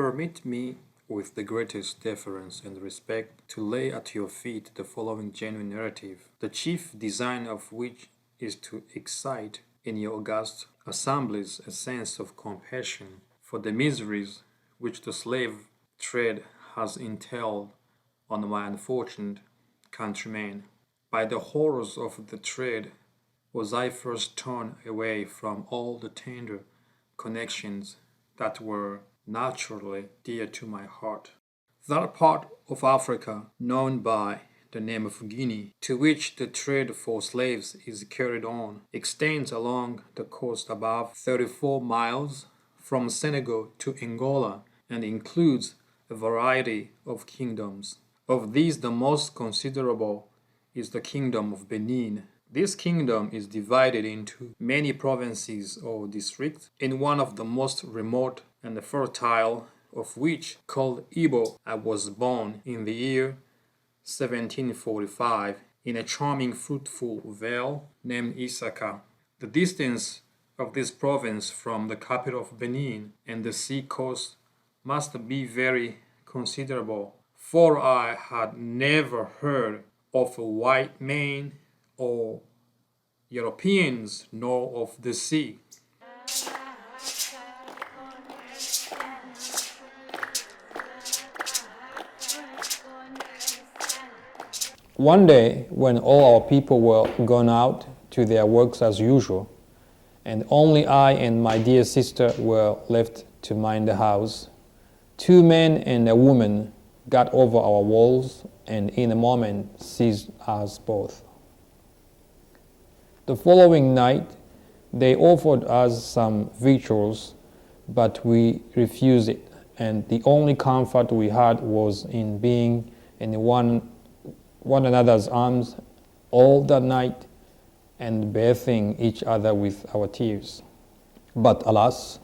Permit me, with the greatest deference and respect, to lay at your feet the following genuine narrative, the chief design of which is to excite in your august assemblies a sense of compassion for the miseries which the slave trade has entailed on my unfortunate countrymen. By the horrors of the trade was I first torn away from all the tender connections that were naturally dear to my heart. That part of Africa known by the name of Guinea, to which the trade for slaves is carried on, extends along the coast above 34 miles from Senegal to Angola and includes a variety of kingdoms. Of these, the most considerable is the Kingdom of Benin. This kingdom is divided into many provinces or districts, in one of the most remote and fertile of which, called Igbo, I was born in the year 1745 in a charming fruitful vale named Isaka. The distance of this province from the capital of Benin and the sea coast must be very considerable, for I had never heard of a white man or Europeans nor of the sea. One day, when all our people were gone out to their works as usual, and only I and my dear sister were left to mind the house, two men and a woman got over our walls and in a moment seized us both. The following night, they offered us some victuals, but we refused it, and the only comfort we had was in being in one another's arms all that night and bathing each other with our tears. But alas,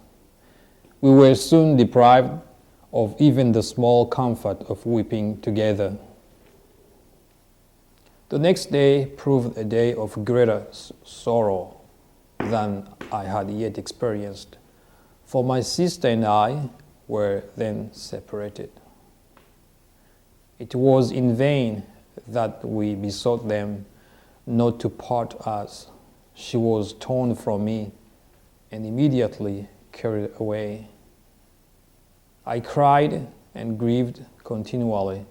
we were soon deprived of even the small comfort of weeping together. The next day proved a day of greater sorrow than I had yet experienced, for my sister and I were then separated. It was in vain that we besought them not to part us. She was torn from me and immediately carried away. I cried and grieved continually,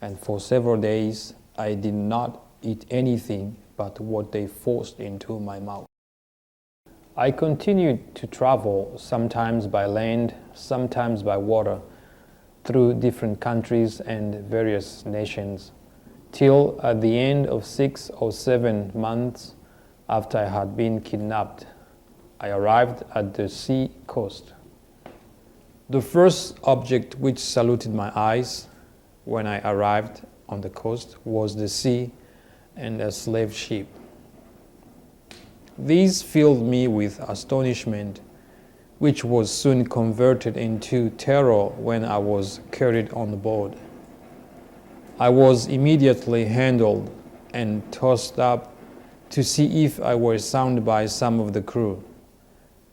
and for several days I did not eat anything but what they forced into my mouth. I continued to travel, sometimes by land, sometimes by water, through different countries and various nations, till at the end of 6 or 7 months after I had been kidnapped, I arrived at the sea coast. The first object which saluted my eyes when I arrived on the coast was the sea and a slave ship. These filled me with astonishment, which was soon converted into terror when I was carried on board. I was immediately handled and tossed up to see if I were sound by some of the crew,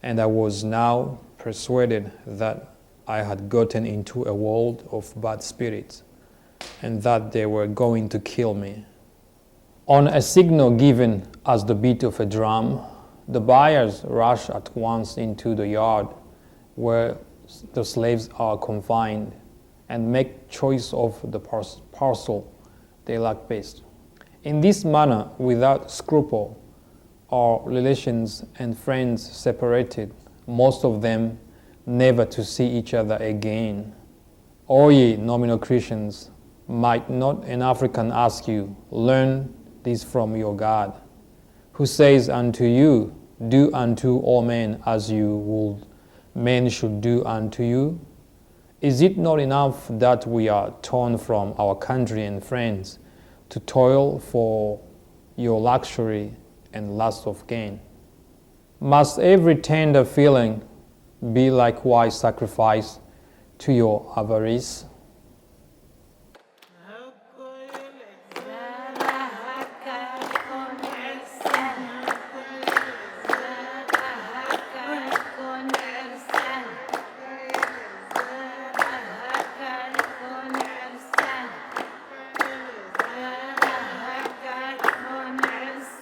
and I was now persuaded that I had gotten into a world of bad spirits, and that they were going to kill me. On a signal given as the beat of a drum, the buyers rush at once into the yard where the slaves are confined and make choice of the parcel they like best. In this manner, without scruple, our relations and friends separated, most of them never to see each other again. O ye nominal Christians, might not an African ask you, learn this from your God, who says unto you, do unto all men as you would men should do unto you? Is it not enough that we are torn from our country and friends to toil for your luxury and lust of gain? Must every tender feeling be likewise sacrificed to your avarice?